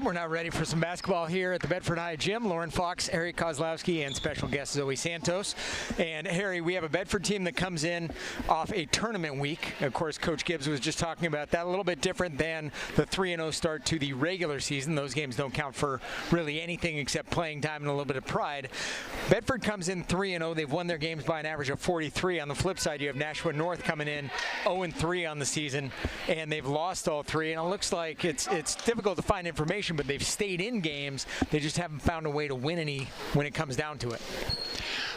We're now ready for some basketball here at the Bedford High Gym. Lauren Fox, Eric Kozlowski, and special guest Zoe Santos. And Harry, we have a Bedford team that comes in off a tournament week. Of course, Coach Gibbs was just talking about that. A little bit different than the 3-0 start to the regular season. Those games don't count for really anything except playing time and a little bit of pride. Bedford comes in 3-0. They've won their games by an average of 43. On the flip side, you have Nashua North coming in 0-3 on the season, and they've lost all three. And it looks like it's difficult to find information, but they've stayed in games. They just haven't found a way to win any when it comes down to it.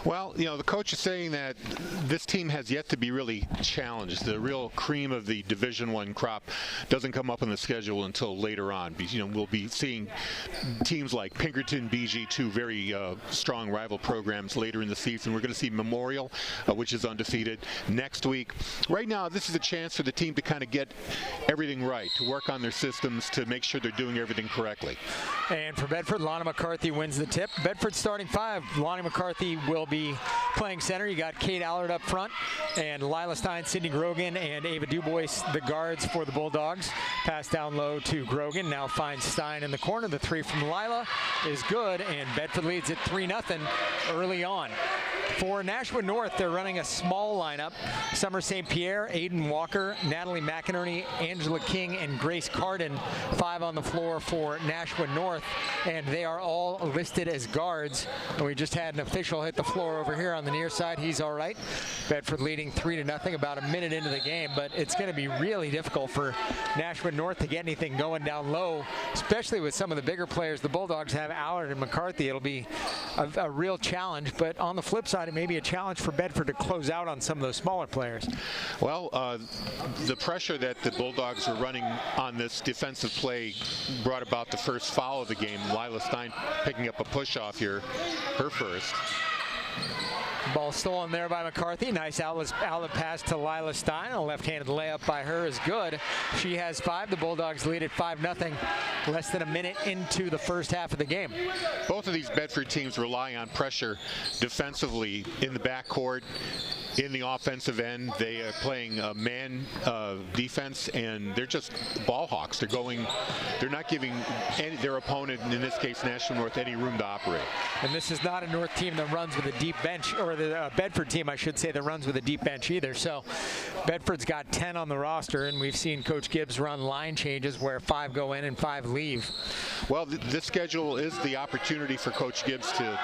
Well, you know, the coach is saying that this team has yet to be really challenged. The real cream of the Division I crop doesn't come up on the schedule until later on. You know, we'll be seeing teams like Pinkerton, BG, two very strong rival programs later in the season. We're going to see Memorial, which is undefeated, next week. Right now, this is a chance for the team to kind of get everything right, to work on their systems, to make sure they're doing everything correctly. And for Bedford, Lana McCarthy wins the tip. Bedford starting five. Lonnie McCarthy will be playing center. You got Kate Allard up front, and Lila Stein, Sydney Grogan, and Ava Dubois, the guards for the Bulldogs. Pass down low to Grogan. Now finds Stein in the corner. The three from Lila is good, and Bedford leads at 3-0 early on. For Nashua North, they're running a small lineup. Summer St. Pierre, Aiden Walker, Natalie McInerney, Angela King, and Grace Carden. Five on the floor for Nashua North, and they are all listed as guards. And we just had an official hit the floor over here on the near side. He's all right. Bedford leading 3-0 about a minute into the game, but it's going to be really difficult for Nashua North to get anything going down low, especially with some of the bigger players. The Bulldogs have Allard and McCarthy. It'll be a real challenge, but on the flip side, it may be a challenge for Bedford to close out on some of those smaller players. Well, the pressure that the Bulldogs were running on this defensive play brought about the first foul of the game. Lila Stein picking up a push-off here, her first. Ball stolen there by McCarthy. Nice outlet pass to Lila Stein. A left-handed layup by her is good. She has five. The Bulldogs lead at 5-0, less than a minute into the first half of the game. Both of these Bedford teams rely on pressure defensively in the backcourt. In the offensive end, they are playing man defense, and they're just ball hawks. They're not giving their opponent, in this case Nashua North, any room to operate. And this is not a North team that runs with a deep bench, or the Bedford team, I should say, that runs with a deep bench either. So Bedford's got 10 on the roster, and we've seen Coach Gibbs run line changes where 5 go in and 5 leave. Well, this schedule is the opportunity for Coach Gibbs to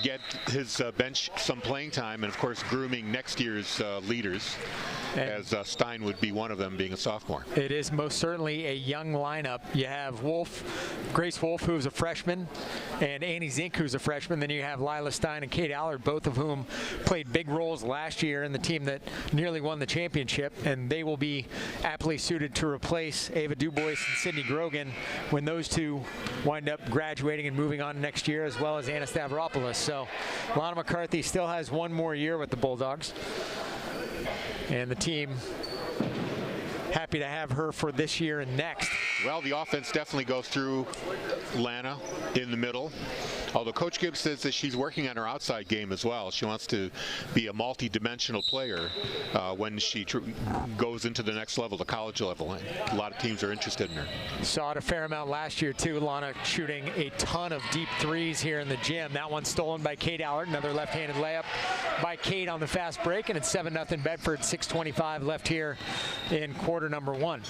get his bench some playing time, and of course grooming next year's leaders, as Stein would be one of them, being a sophomore. It is most certainly a young lineup. You have Grace Wolf, who's a freshman, and Annie Zink, who's a freshman. Then you have Lila Stein and Kate Allard, both of whom played big roles last year in the team that nearly won the championship, and they will be aptly suited to replace Ava Dubois and Sydney Grogan when those two wind up graduating and moving on next year, as well as Anna Stavropoulos. So Lana McCarthy still has one more year with the Bulldogs, and the team happy to have her for this year and next. Well, the offense definitely goes through Lana in the middle, although Coach Gibbs says that she's working on her outside game as well. She wants to be a multi-dimensional player when she goes into the next level, the college level. A lot of teams are interested in her. Saw it a fair amount last year too. Lana shooting a ton of deep threes here in the gym. That one stolen by Kate Allard. Another left-handed layup by Kate on the fast break, and it's 7-0 Bedford. 6:25 left here in quarter number 1.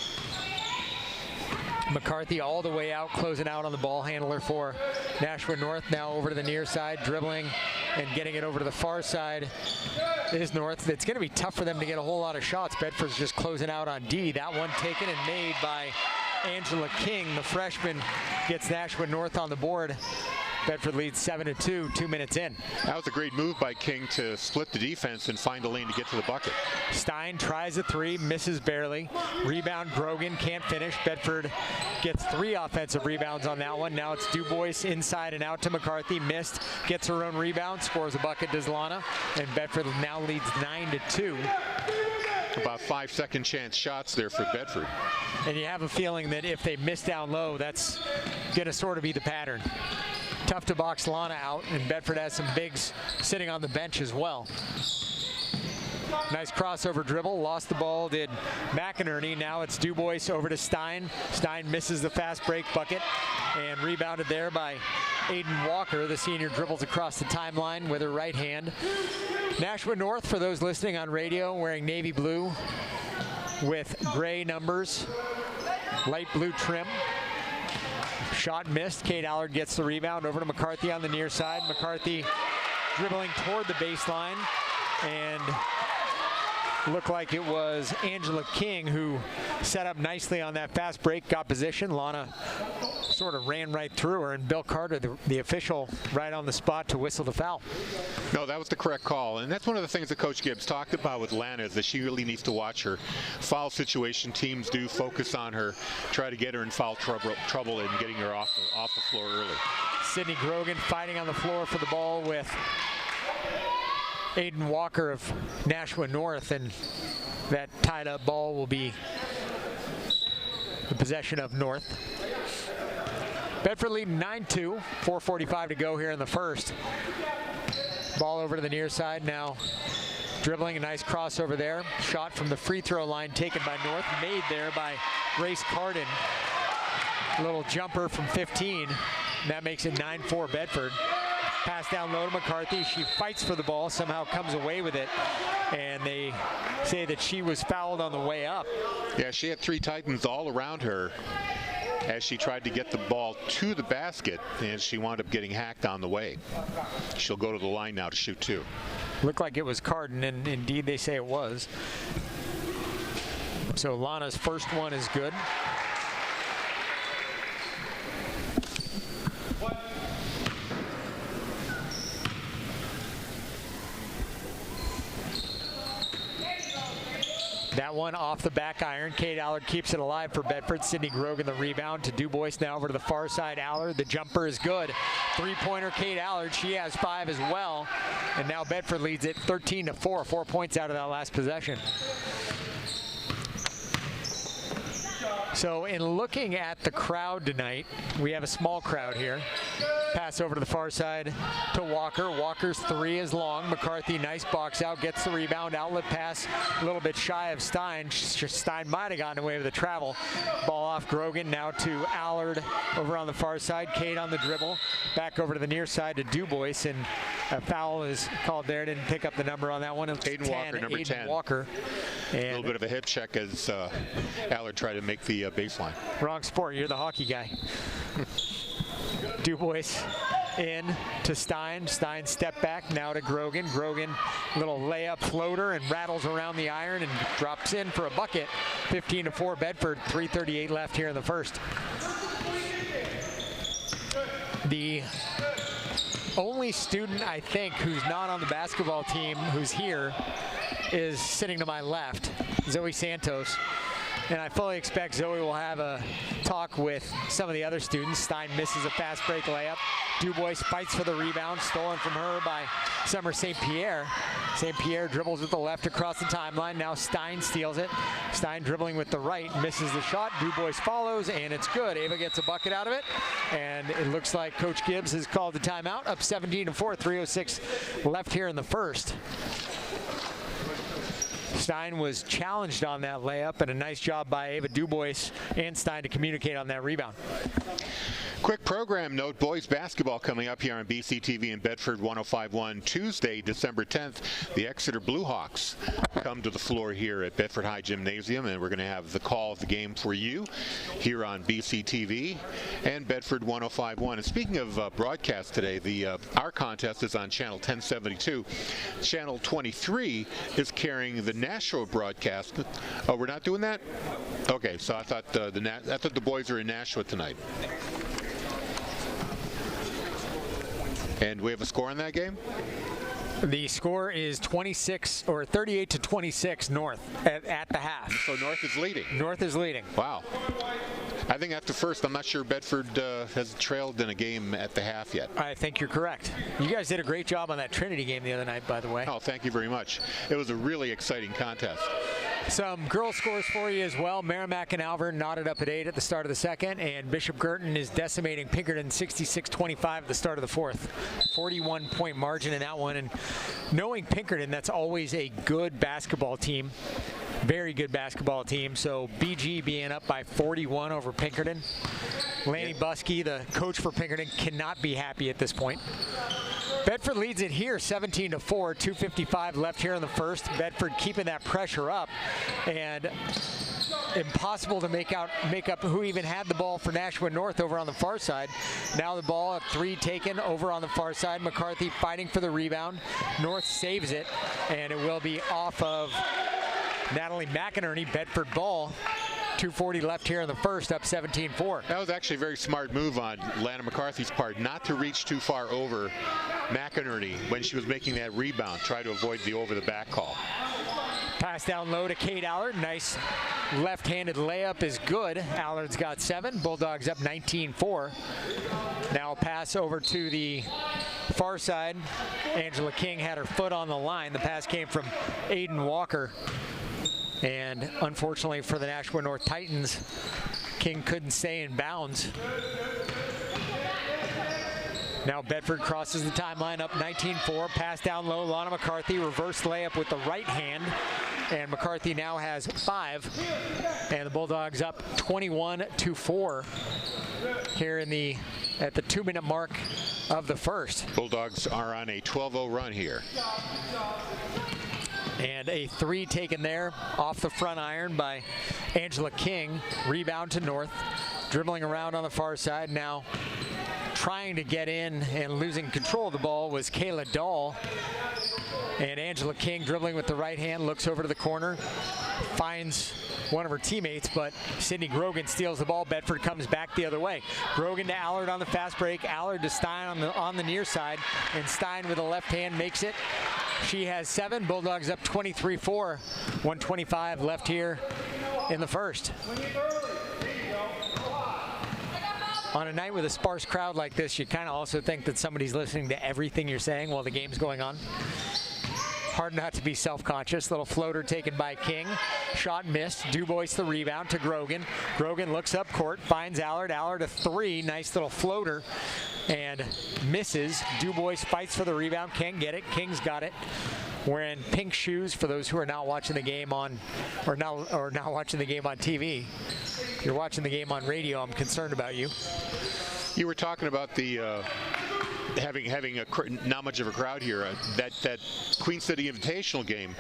McCarthy all the way out, closing out on the ball handler for Nashua North. Now over to the near side, dribbling and getting it over to the far side is North. It's going to be tough for them to get a whole lot of shots. Bedford's just closing out on D. That one taken and made by Angela King. The freshman gets Nashua North on the board. Bedford leads 7-2, 2 minutes in. That was a great move by King to split the defense and find a lane to get to the bucket. Stein tries a three, misses barely. Rebound, Grogan can't finish. Bedford gets 3 offensive rebounds on that one. Now it's Dubois inside and out to McCarthy. Missed, gets her own rebound, scores a bucket, does Lana. And Bedford now leads 9-2. About 5-second chance shots there for Bedford. And you have a feeling that if they miss down low, that's going to sort of be the pattern. Tough to box Lana out, and Bedford has some bigs sitting on the bench as well. Nice crossover dribble, lost the ball, did McInerney. Now it's Dubois over to Stein. Stein misses the fast break bucket and rebounded there by Aiden Walker. The senior dribbles across the timeline with her right hand. Nashua North, for those listening on radio, wearing navy blue with gray numbers, light blue trim. Shot missed. Kate Allard gets the rebound over to McCarthy on the near side. McCarthy dribbling toward the baseline, and looked like it was Angela King who set up nicely on that fast break, got position. Lana sort of ran right through her, and Bill Carter, the official, right on the spot to whistle the foul. No, that was the correct call, and that's one of the things that Coach Gibbs talked about with Lana, is that she really needs to watch her foul situation. Teams do focus on her, try to get her in foul trouble and getting her off the floor early. Sydney Grogan fighting on the floor for the ball with Aiden Walker of Nashua North, and that tied up ball will be the possession of North. Bedford leading 9-2, 4:45 to go here in the first. Ball over to the near side now. Dribbling, a nice crossover there. Shot from the free throw line taken by North, made there by Grace Carden. A little jumper from 15. That makes it 9-4 Bedford. Pass down low to McCarthy. She fights for the ball, somehow comes away with it, and they say that she was fouled on the way up. Yeah, she had three Titans all around her as she tried to get the ball to the basket, and she wound up getting hacked on the way. She'll go to the line now to shoot two. Looked like it was Carden, and indeed they say it was. So Lana's first one is good. That one off the back iron. Kate Allard keeps it alive for Bedford. Sydney Grogan the rebound to Dubois. Now over to the far side. Allard, the jumper is good. Three-pointer Kate Allard. She has 5 as well. And now Bedford leads it 13-4. 4 points out of that last possession. So in looking at the crowd tonight, we have a small crowd here. Pass over to the far side to Walker. Walker's 3 is long. McCarthy, nice box out, gets the rebound. Outlet pass a little bit shy of Stein. Stein might have gotten away with the travel. Ball off Grogan, now to Allard over on the far side. Kate on the dribble. Back over to the near side to Dubois, and a foul is called there. Didn't pick up the number on that one. It's Aiden Walker, number 10. Walker. And a little bit of a hip check as Allard tried to make the baseline. Wrong sport. You're the hockey guy. Dubois in to Stein. Stein step back now to Grogan. Grogan, little layup floater, and rattles around the iron and drops in for a bucket. 15-4 Bedford. 3:38 left here in the first. The only student, I think, who's not on the basketball team who's here is sitting to my left, Zoe Santos. And I fully expect Zoe will have a talk with some of the other students. Stein misses a fast break layup. Dubois fights for the rebound, stolen from her by Summer St. Pierre. St. Pierre dribbles with the left across the timeline. Now Stein steals it. Stein dribbling with the right, misses the shot. Dubois follows, and it's good. Ava gets a bucket out of it, and it looks like Coach Gibbs has called the timeout. Up 17-4, 3:06 left here in the first. Stein was challenged on that layup, and a nice job by Ava Dubois and Stein to communicate on that rebound. Quick program note, boys basketball coming up here on BCTV in Bedford 105.1 Tuesday, December 10th. The Exeter Bluehawks come to the floor here at Bedford High Gymnasium, and we're going to have the call of the game for you here on BCTV and Bedford 105.1. And speaking of broadcast today, our contest is on channel 1072. Channel 23 is carrying the Nashua broadcast. Oh, we're not doing that? Okay, so I thought the boys are in Nashua tonight. And we have a score on that game? The score is 38-26 North at the half. So North is leading. North is leading. Wow. I think after first, I'm not sure Bedford has trailed in a game at the half yet. I think you're correct. You guys did a great job on that Trinity game the other night, by the way. Oh, thank you very much. It was a really exciting contest. Some girls scores for you as well. Merrimack and Alvern knotted up at 8 at the start of the second, and Bishop Girton is decimating Pinkerton 66-25 at the start of the fourth. 41-point margin in that one, and knowing Pinkerton, that's always a good basketball team. Very good basketball team. So BG being up by 41 over Pinkerton. Lanny Buskey, the coach for Pinkerton, cannot be happy at this point. Bedford leads it here 17-4, 2:55 left here in the first. Bedford keeping that pressure up, and impossible to make up who even had the ball for Nashua North over on the far side. Now the ball at 3 taken over on the far side. McCarthy fighting for the rebound. North saves it, and it will be off of Natalie McInerney. Bedford ball. 2:40 left here in the first, up 17-4. That was actually a very smart move on Lana McCarthy's part, not to reach too far over McInerney when she was making that rebound. Try to avoid the over-the-back call. Pass down low to Kate Allard. Nice left-handed layup is good. Allard's got 7. Bulldogs up 19-4. Now pass over to the far side. Angela King had her foot on the line. The pass came from Aiden Walker. And unfortunately for the Nashua North Titans, King couldn't stay in bounds. Now Bedford crosses the timeline, up 19-4. Pass down low, Lana McCarthy, reverse layup with the right hand. And McCarthy now has 5. And the Bulldogs up 21-4 here at the 2-minute mark of the first. Bulldogs are on a 12-0 run here. And a 3 taken there off the front iron by Angela King. Rebound to North. Dribbling around on the far side. Now trying to get in and losing control of the ball was Kayla Dahl. And Angela King dribbling with the right hand, looks over to the corner, finds one of her teammates, but Sydney Grogan steals the ball. Bedford comes back the other way. Grogan to Allard on the fast break. Allard to Stein on the near side, and Stein with a left hand makes it. She has 7. Bulldogs up 23-4. 1:25 left here in the first. On a night with a sparse crowd like this, you kind of also think that somebody's listening to everything you're saying while the game's going on. Hard not to be self-conscious. Little floater taken by King. Shot missed. Dubois the rebound to Grogan. Grogan looks up court, finds Allard. Allard a 3. Nice little floater. And misses. Dubois fights for the rebound. Can't get it. King's got it. Wearing pink shoes for those who are not watching the game on, or not watching the game on TV. If you're watching the game on radio, I'm concerned about you. You were talking about the having not much of a crowd here. That Queen City Invitational game,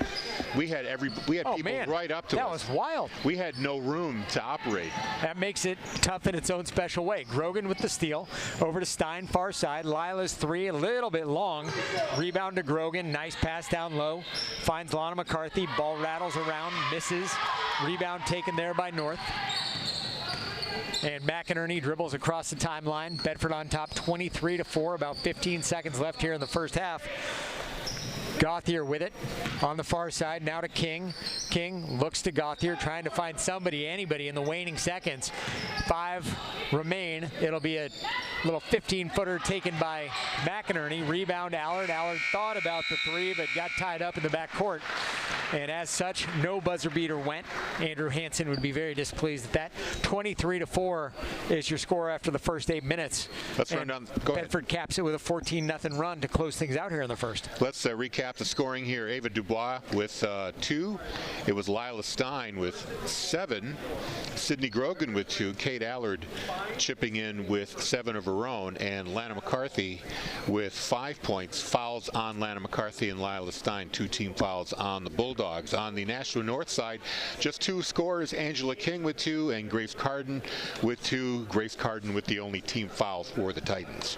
we had people right up to us. That was wild. We had no room to operate. That makes it tough in its own special way. Grogan with the steal, over to Stein, far side. Lila's 3, a little bit long. Rebound to Grogan, nice pass down low. Finds Lana McCarthy, ball rattles around, misses. Rebound taken there by North. And McInerney dribbles across the timeline. Bedford on top 23-4, about 15 seconds left here in the first half. Gauthier with it on the far side, now to King. King looks to Gauthier, trying to find anybody in the waning seconds. 5 remain. It'll be a little 15-footer taken by McInerney. Rebound Allard. Allard thought about the 3, but got tied up in the back court. And as such, no buzzer beater went. Andrew Hansen would be very displeased at that. 23-4 is your score after the first 8 minutes. Let's run down. Go ahead. Bedford caps it with a 14-0 run to close things out here in the first. Let's recap the scoring here. Ava Dubois with 2. It was Lila Stein with 7. Sydney Grogan with 2. Kate Allard chipping in with 7 of her own. And Lana McCarthy with 5 points. Fouls on Lana McCarthy and Lila Stein. 2 team fouls on the Bulldogs. On the Nashua North side, just 2 scores. Angela King with 2 and Grace Carden with 2. Grace Carden with the only team foul for the Titans.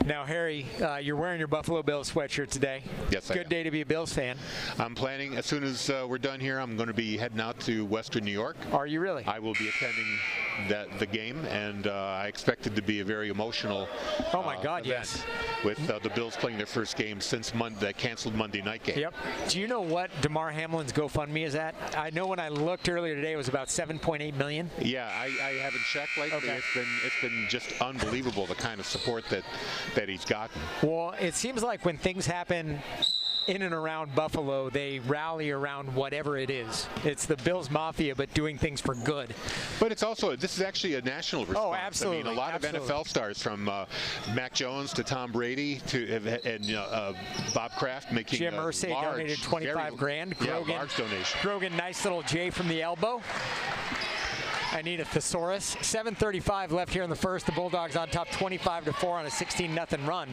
Now, Harry, you're wearing your Buffalo Bills sweatshirt today. Yes, I am. Good day to be a Bills fan. I'm planning, as soon as we're done here, I'm going to be heading out to Western New York. Are you really? I will be attending the game, and I expect it to be a very emotional oh my God, event, yes. with the Bills playing their first game since that canceled Monday night game. Yep. Do you know what DeMar Hamlin's GoFundMe is at? I know when I looked earlier today, it was about $7.8 million. Yeah, I haven't checked lately. Okay. It's been just unbelievable, the kind of support that he's gotten. Well, it seems like when things happen in and around Buffalo, they rally around whatever it is. It's the Bills Mafia, but doing things for good. But it's also, this is actually a national response. Oh, absolutely. I mean, a lot of NFL stars, from Mac Jones to Tom Brady and Bob Kraft, making Jim Irsay donated 25 grand. Grogan, large donation. Grogan, nice little J from the elbow. I need a thesaurus. 7:35 left here in the first. The Bulldogs on top 25-4 on a 16-0 run.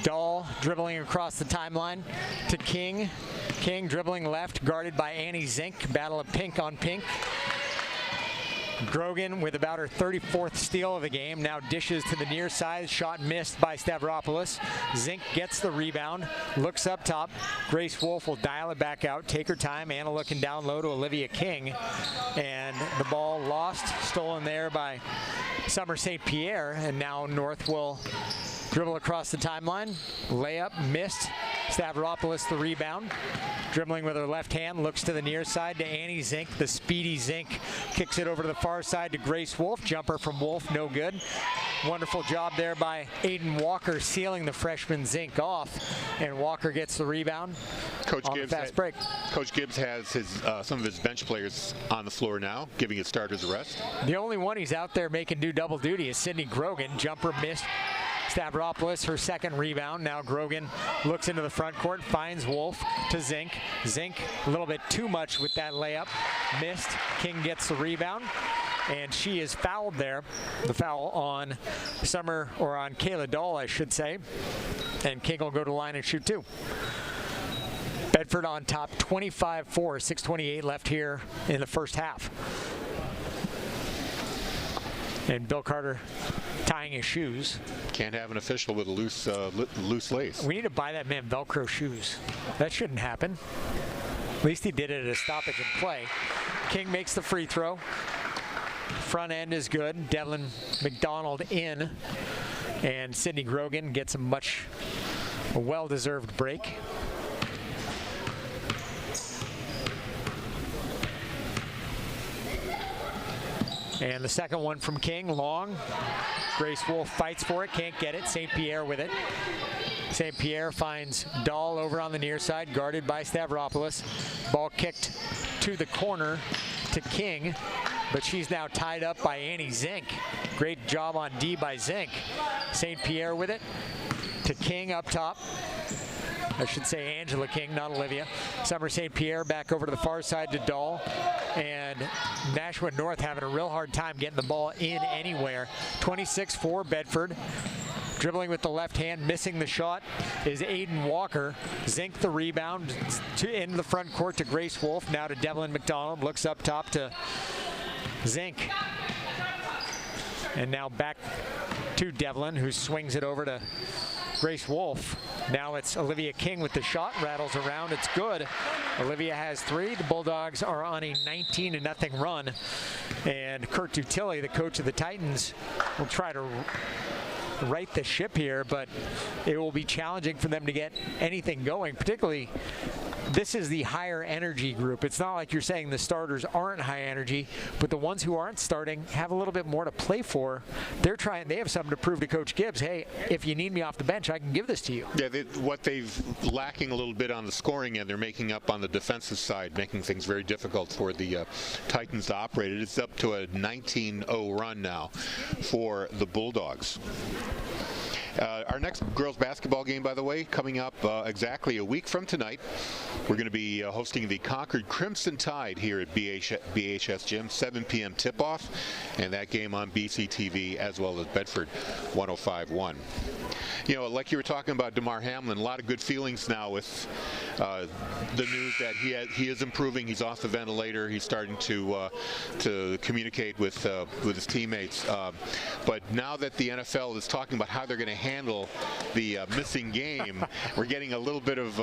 Dahl dribbling across the timeline to King. King dribbling left, guarded by Annie Zink. Battle of pink on pink. Grogan with about her 34th steal of the game. Now dishes to the near side. Shot missed by Stavropoulos. Zink gets the rebound. Looks up top. Grace Wolf will dial it back out. Take her time. Anna looking down low to Olivia King. And the ball lost. Stolen there by Summer St. Pierre. And now North will dribble across the timeline. Layup missed. Stavropoulos the rebound. Dribbling with her left hand, looks to the near side to Annie Zink. The speedy Zink kicks it over to the far side to Grace Wolf. Jumper from Wolf, no good. Wonderful job there by Aiden Walker, sealing the freshman Zink off. And Walker gets the rebound. Coach Gibbs, fast break. Coach Gibbs has some of his bench players on the floor now, giving his starters a rest. The only one he's out there making do double duty is Sydney Grogan. Jumper missed. Stavropoulos, her second rebound. Now Grogan looks into the front court, finds Wolf to Zink. Zink a little bit too much with that layup. Missed. King gets the rebound. And she is fouled there. The foul on Summer, or on Kayla Dahl, I should say. And King will go to the line and shoot two. Bedford on top 25-4, 6:28 left here in the first half. And Bill Carter tying his shoes. Can't have an official with a loose lace. We need to buy that man Velcro shoes. That shouldn't happen. At least he did it at a stoppage and play. King makes the free throw. Front end is good. Devlin McDonald in. And Sydney Grogan gets a well-deserved break. And the second one from King, long. Grace Wolf fights for it, can't get it. St. Pierre with it. St. Pierre finds Dahl over on the near side, guarded by Stavropoulos. Ball kicked to the corner to King, but she's now tied up by Annie Zink. Great job on D by Zink. St. Pierre with it to King up top. I should say Angela King, not Olivia. Summer St. Pierre back over to the far side to Dahl. And Nashua North having a real hard time getting the ball in anywhere. 26-4 Bedford. Dribbling with the left hand, missing the shot is Aiden Walker. Zink the rebound into the front court to Grace Wolf. Now to Devlin McDonald. Looks up top to Zink. And now back to Devlin, who swings it over to Grace Wolf. Now it's Olivia King with the shot, rattles around, it's good. Olivia has three. The Bulldogs are on a 19-0 run. And Kurt Dutilli, the coach of the Titans, will try to right the ship here, but it will be challenging for them to get anything going, particularly this is the higher energy group. It's not like you're saying the starters aren't high energy, but the ones who aren't starting have a little bit more to play for. They have something to prove to Coach Gibbs. Hey, if you need me off the bench, I can give this to you. Yeah, what they've lacking a little bit on the scoring end, they're making up on the defensive side, making things very difficult for the Titans to operate. It's up to a 19-0 run now for the Bulldogs. Our next girls basketball game, by the way, coming up exactly a week from tonight. We're going to be hosting the Concord Crimson Tide here at BHS Gym, 7 p.m. tip-off, and that game on BCTV as well as Bedford 105.1. You know, like you were talking about DeMar Hamlin, a lot of good feelings now with the news that he is improving. He's off the ventilator. He's starting to communicate with his teammates. But now that the NFL is talking about how they're going to handle the missing game, we're getting a little bit of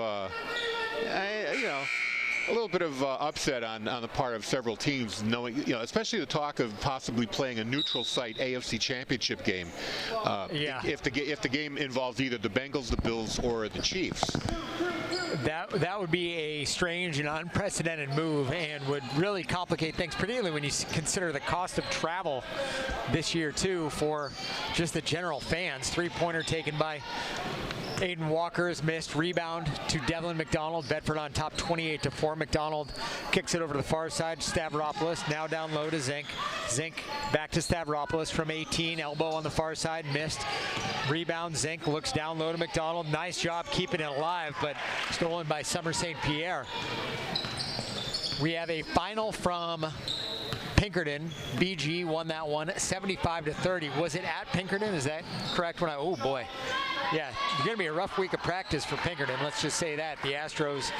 upset on the part of several teams, knowing, especially the talk of possibly playing a neutral site AFC Championship game. If the game involves either the Bengals, the Bills, or the Chiefs. That would be a strange and unprecedented move, and would really complicate things, particularly when you consider the cost of travel this year too for just the general fans. Three-pointer taken by Aiden Walker's missed. Rebound to Devlin McDonald. Bedford on top 28-4. McDonald kicks it over to the far side. Stavropoulos now down low to Zink. Zink back to Stavropoulos from 18. Elbow on the far side. Missed. Rebound. Zink looks down low to McDonald. Nice job keeping it alive, but stolen by Summer St. Pierre. We have a final from Pinkerton. BG won that one 75-30. Was it at Pinkerton? Is that correct? Oh boy. Yeah, it's going to be a rough week of practice for Pinkerton. Let's just say that. The Astros,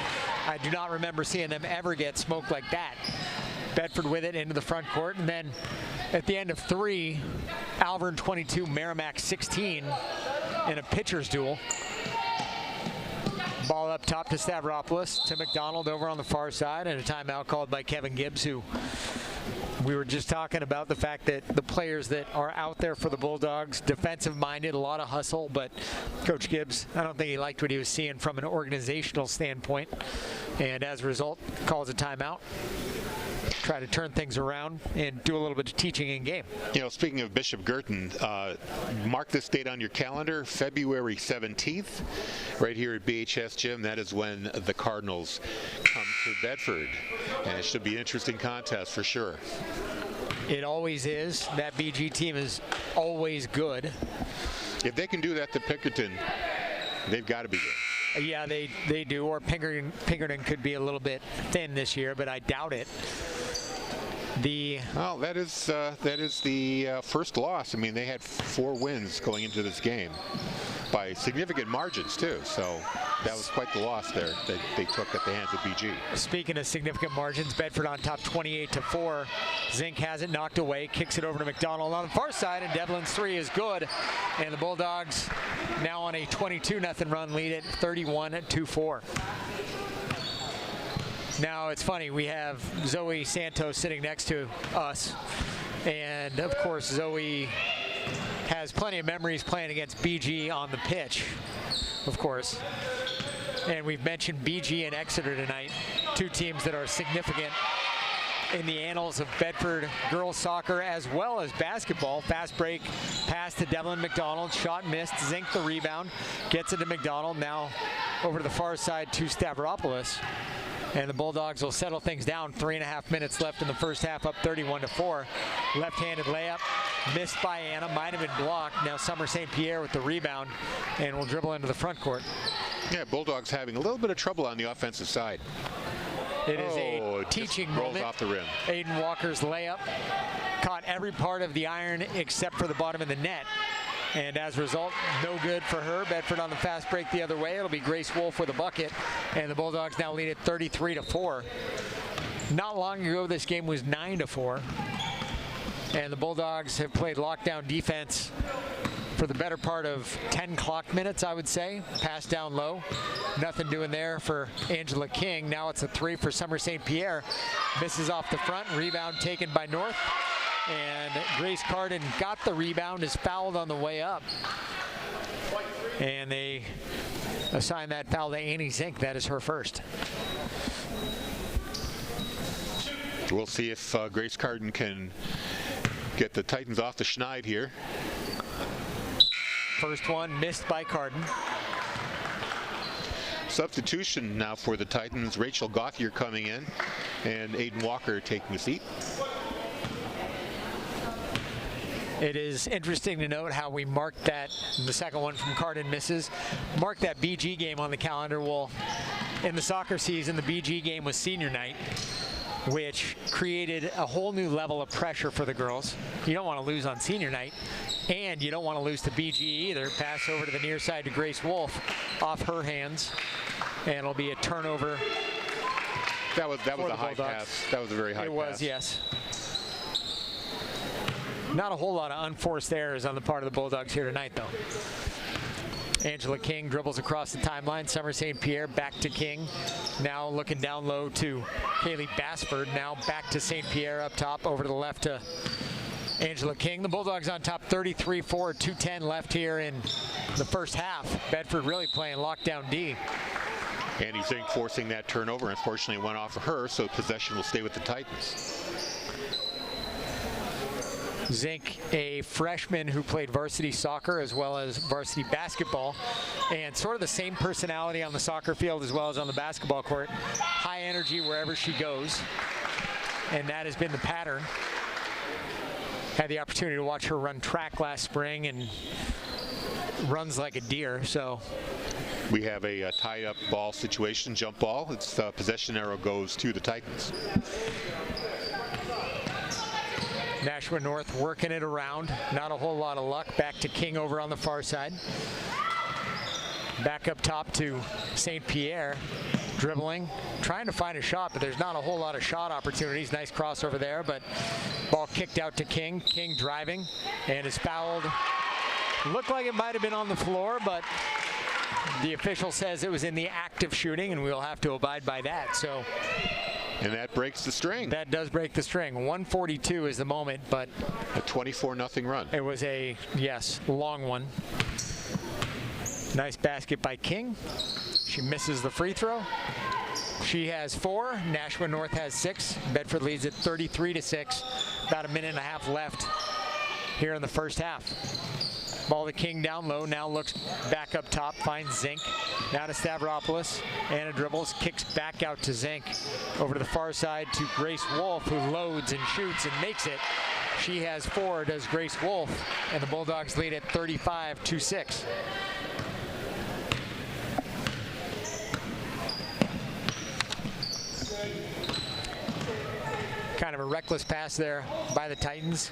I do not remember seeing them ever get smoked like that. Bedford with it into the front court. And then at the end of 3, Alvern 22, Merrimack 16 in a pitcher's duel. Ball up top to Stavropoulos, to McDonald over on the far side, and a timeout called by Kevin Gibbs, who we were just talking about the fact that the players that are out there for the Bulldogs, defensive-minded, a lot of hustle, but Coach Gibbs, I don't think he liked what he was seeing from an organizational standpoint, and as a result, calls a timeout. Try to turn things around and do a little bit of teaching in game. You know, speaking of Bishop Girton, mark this date on your calendar, February 17th, right here at BHS Gym. That is when the Cardinals come to Bedford, and it should be an interesting contest for sure. It always is. That BG team is always good. If they can do that to Pinkerton, they've got to be good. Yeah, they do. Or Pinkerton could be a little bit thin this year, but I doubt it. Well, that is the first loss. I mean, they had 4 wins going into this game by significant margins too. So that was quite the loss there that they took at the hands of BG. Speaking of significant margins, Bedford on top 28-4. Zink has it knocked away, kicks it over to McDonald on the far side, and Devlin's 3 is good. And the Bulldogs now on a 22-0 run, lead at 31-4. Now, it's funny, we have Zoe Santos sitting next to us, and of course Zoe has plenty of memories playing against BG on the pitch, of course. And we've mentioned BG and Exeter tonight, 2 teams that are significant in the annals of Bedford girls soccer as well as basketball. Fast break pass to Devlin McDonald, shot missed. Zink the rebound, gets it to McDonald, now over to the far side to Stavropoulos. And the Bulldogs will settle things down. 3.5 minutes left in the first half, up 31-4. Left-handed layup, missed by Anna, might have been blocked. Now Summer St. Pierre with the rebound, and will dribble into the front court. Yeah, Bulldogs having a little bit of trouble on the offensive side. It is a teaching moment. Rolls off the rim. Aiden Walker's layup caught every part of the iron except for the bottom of the net. And as a result, no good for her. Bedford on the fast break the other way. It'll be Grace Wolf with a bucket. And the Bulldogs now lead at 33-4. Not long ago, this game was 9-4. And the Bulldogs have played lockdown defense for the better part of 10 clock minutes, I would say. Pass down low. Nothing doing there for Angela King. Now it's a 3 for Summer St. Pierre. Misses off the front. Rebound taken by North. And Grace Carden got the rebound, is fouled on the way up. And they assign that foul to Annie Zink. That is her first. We'll see if Grace Carden can get the Titans off the schneid here. First one missed by Carden. Substitution now for the Titans. Rachel Gauthier coming in, and Aiden Walker taking a seat. It is interesting to note how we marked that, the second one from Carden misses, marked that BG game on the calendar. Well, in the soccer season, the BG game was senior night, which created a whole new level of pressure for the girls. You don't want to lose on senior night, and you don't want to lose to BG either. Pass over to the near side to Grace Wolf, off her hands, and it'll be a turnover. That was a high pass. That was a very high pass. It was, yes. Not a whole lot of unforced errors on the part of the Bulldogs here tonight, though. Angela King dribbles across the timeline. Summer St. Pierre back to King. Now looking down low to Kaylee Bassford. Now back to St. Pierre up top, over to the left to Angela King. The Bulldogs on top 33-4, 2:10 left here in the first half. Bedford really playing lockdown D. Annie Zink forcing that turnover. Unfortunately, it went off of her, so possession will stay with the Titans. Zink, a freshman who played varsity soccer as well as varsity basketball, and sort of the same personality on the soccer field as well as on the basketball court. High energy wherever she goes, and that has been the pattern. Had the opportunity to watch her run track last spring and runs like a deer. So we have a tied up ball situation, jump ball. Its possession arrow goes to the Titans. Nashua North working it around. Not a whole lot of luck. Back to King over on the far side. Back up top to St. Pierre. Dribbling, trying to find a shot, but there's not a whole lot of shot opportunities. Nice crossover there, but ball kicked out to King. King driving and is fouled. Looked like it might have been on the floor, but the official says it was in the act of shooting, and we'll have to abide by that. So. And that breaks the string. That does break the string. 1:42 is the moment, but a 24-0 run. It was a, yes, long one. Nice basket by King. She misses the free throw. She has 4. Nashua North has 6. Bedford leads at 33-6. About a minute and a half left here in the first half. Ball to King down low. Now looks back up top. Finds Zink. Now to Stavropoulos. Anna dribbles. Kicks back out to Zink. Over to the far side to Grace Wolf, who loads and shoots and makes it. She has 4, does Grace Wolf. And the Bulldogs lead at 35-6. Kind of a reckless pass there by the Titans.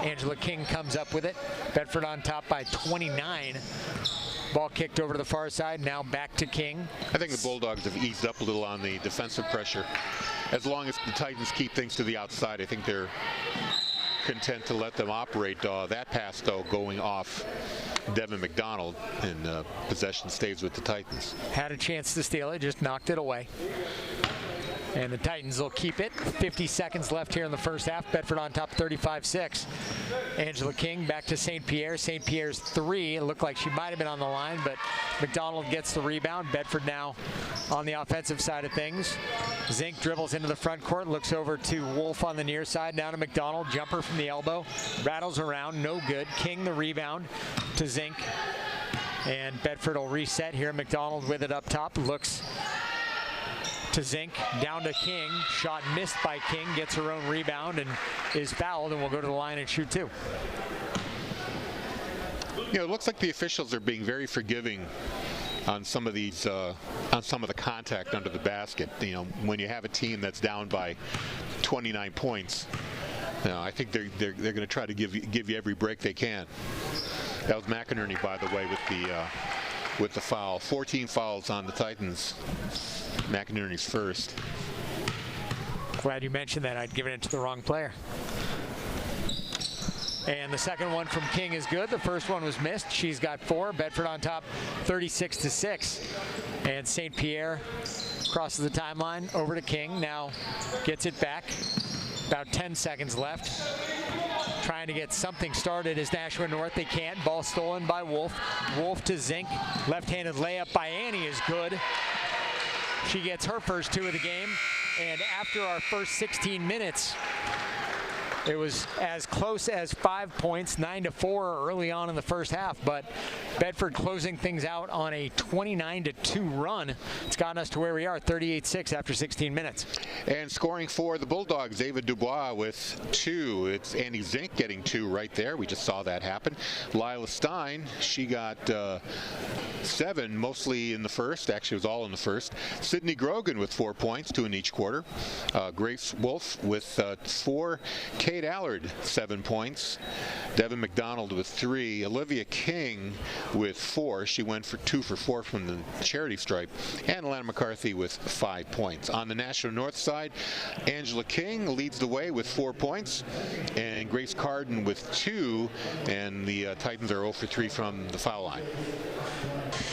Angela King comes up with it. Bedford on top by 29. Ball kicked over to the far side. Now back to King. I think the Bulldogs have eased up a little on the defensive pressure. As long as the Titans keep things to the outside, I think they're content to let them operate. That pass, though, going off Devin McDonald, and possession stays with the Titans. Had a chance to steal it, just knocked it away. And the Titans will keep it. 50 seconds left here in the first half. Bedford on top 35-6. Angela King back to St. Pierre. St. Pierre's 3. It looked like she might have been on the line, but McDonald gets the rebound. Bedford now on the offensive side of things. Zink dribbles into the front court, looks over to Wolf on the near side, down to McDonald. Jumper from the elbow. Rattles around, no good. King the rebound to Zink. And Bedford will reset here. McDonald with it up top. Looks to Zink, down to King. Shot missed by King, gets her own rebound and is fouled, and will go to the line and shoot 2. You know, it looks like the officials are being very forgiving on some of these, on some of the contact under the basket. You know, when you have a team that's down by 29 points, you know, I think they're going to try to give you every break they can. That was McInerney, by the way, with the foul. 14 fouls on the Titans. McInerney's first. Glad you mentioned that. I'd given it to the wrong player. And the second one from King is good. The first one was missed. She's got 4. Bedford on top 36-6. And St. Pierre crosses the timeline over to King. Now gets it back. About 10 seconds left. Trying to get something started as Nashua North. They can't. Ball stolen by Wolf. Wolf to Zink. Left-handed layup by Annie is good. She gets her first 2 of the game. And after our first 16 minutes, it was as close as 5 points, 9-4 early on in the first half. But Bedford closing things out on a 29-2 run. It's gotten us to where we are, 38-6 after 16 minutes. And scoring for the Bulldogs, Ava Dubois with 2. It's Annie Zink getting 2 right there. We just saw that happen. Lila Stein, she got 7, mostly in the first. Actually, it was all in the first. Sydney Grogan with 4 points, 2 in each quarter. Grace Wolf with 4. Kate Allard, 7 points. Devin McDonald with 3. Olivia King with 4. She went for 2 for 4 from the charity stripe. And Alana McCarthy with 5 points. On the Nashua North side, Angela King leads the way with 4 points. And Grace Carden with 2. And the Titans are 0 for 3 from the foul line.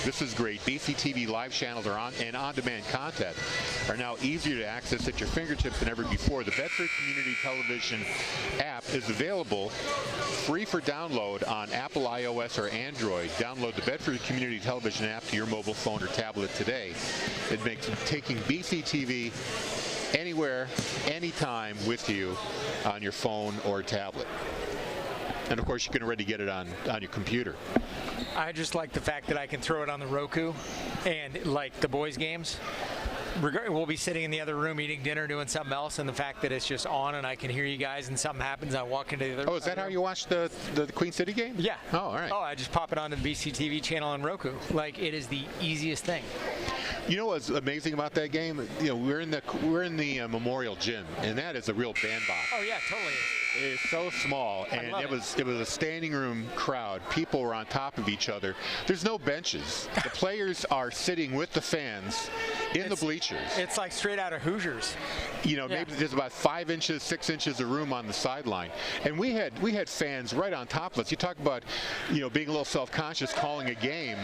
This is great. BCTV live channels are on, and on-demand content are now easier to access at your fingertips than ever before. The Bedford Community Television app is available free for download on Apple iOS or Android. Download the Bedford Community Television app to your mobile phone or tablet today. It makes taking BCTV anywhere, anytime with you on your phone or tablet. And of course, you can already get it on your computer. I just like the fact that I can throw it on the Roku, and like the boys' games, we'll be sitting in the other room eating dinner, doing something else, and the fact that it's just on and I can hear you guys, and something happens, I walk into the other room. Oh, is that how you watch the Queen City game? Yeah. Oh, all right. Oh, I just pop it onto the BCTV channel on Roku. Like, it is the easiest thing. You know what's amazing about that game? You know, we're in the Memorial Gym, and that is a real bandbox. Oh yeah, totally. It is so small, and it was a standing room crowd. People were on top of each other. There's no benches. The players are sitting with the fans in the bleachers. It's like straight out of Hoosiers. You know, maybe there's about 5 inches, 6 inches of room on the sideline, and we had fans right on top of us. You talk about, you know, being a little self-conscious calling a game.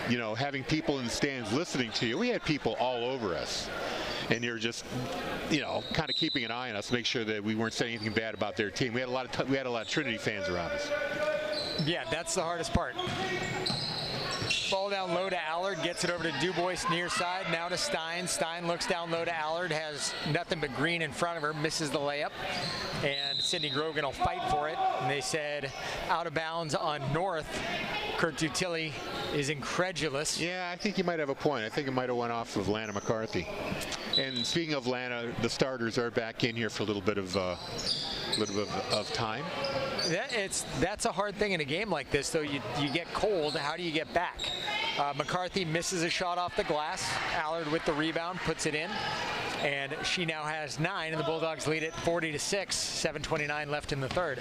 You know, having people in the stands listening to you. We had people all over us. And you're just, you know, kind of keeping an eye on us to make sure that we weren't saying anything bad about their team. We had a lot of Trinity fans around us. Yeah, that's the hardest part. Ball down low to Allard, gets it over to Dubois near side, now to Stein. Stein looks down low to Allard, has nothing but green in front of her, misses the layup, and Sydney Grogan will fight for it. And they said out of bounds on North. Kurt Dutilli is incredulous. Yeah, I think he might have a point. I think it might have went off of Lana McCarthy. And speaking of Lana, the starters are back in here for a little bit of time. That's a hard thing in a game like this, though. You get cold. How do you get back? McCarthy misses a shot off the glass. Allard with the rebound puts it in, and she now has 9, and the Bulldogs lead it 40-6. 7:29 left in the third.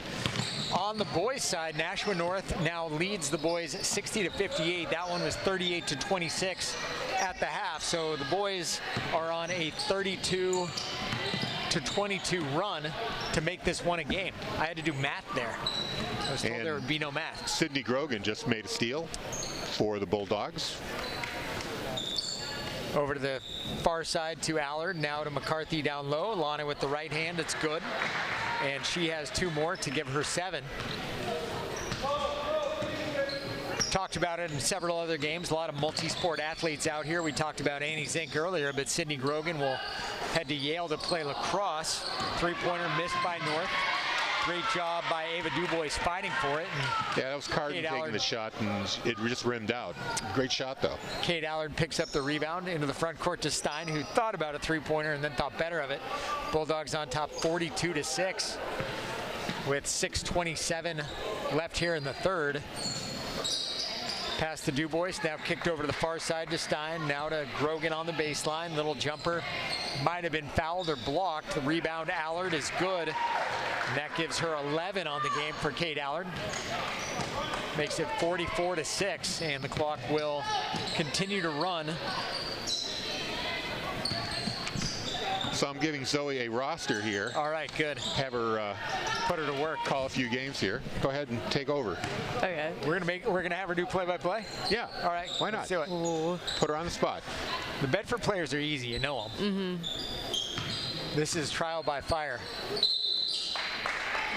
On the boys' side, Nashua North now leads the boys 60-58. That one was 38-26 at the half. So the boys are on a 32-22 run to make this one a game. I had to do math there. I was told there would be no math. Sydney Grogan just made a steal for the Bulldogs. Over to the far side to Allard, now to McCarthy down low. Lana with the right hand, it's good. And she has 2 more to give her 7. Talked about it in several other games. A lot of multi-sport athletes out here. We talked about Annie Zink earlier, but Sydney Grogan will head to Yale to play lacrosse. 3-pointer missed by North. Great job by Ava Dubois fighting for it. Yeah, that was Carden taking the shot, and it just rimmed out. Great shot, though. Kate Allard picks up the rebound into the front court to Stein, who thought about a 3-pointer and then thought better of it. Bulldogs on top 42-6 with 6:27 left here in the third. Pass to Dubois, now kicked over to the far side to Stein, now to Grogan on the baseline. Little jumper, might have been fouled or blocked. The rebound, Allard, is good. And that gives her 11 on the game for Kate Allard. Makes it 44-6, and the clock will continue to run. So I'm giving Zoe a roster here. All right, good. Have her put her to work. Call a few games here. Go ahead and take over. Okay. We're gonna have her do play-by-play. Yeah. All right. Why not? Let's do it. Ooh. Put her on the spot. The Bedford players are easy. You know them. This is trial by fire.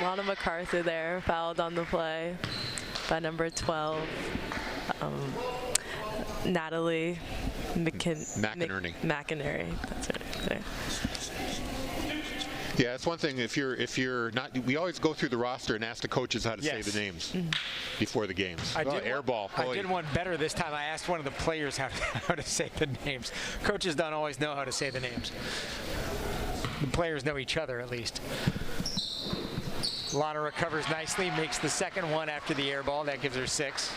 Lana McCarthy there, fouled on the play by number 12. Natalie McInerney. McInerney. That's it. There. Yeah, that's one thing. If you're not, we always go through the roster and ask the coaches how to say the names before the games. I did airball. I did one better this time. I asked one of the players how to say the names. Coaches don't always know how to say the names. The players know each other at least. Lana recovers nicely, makes the second one after the air ball. That gives her 6.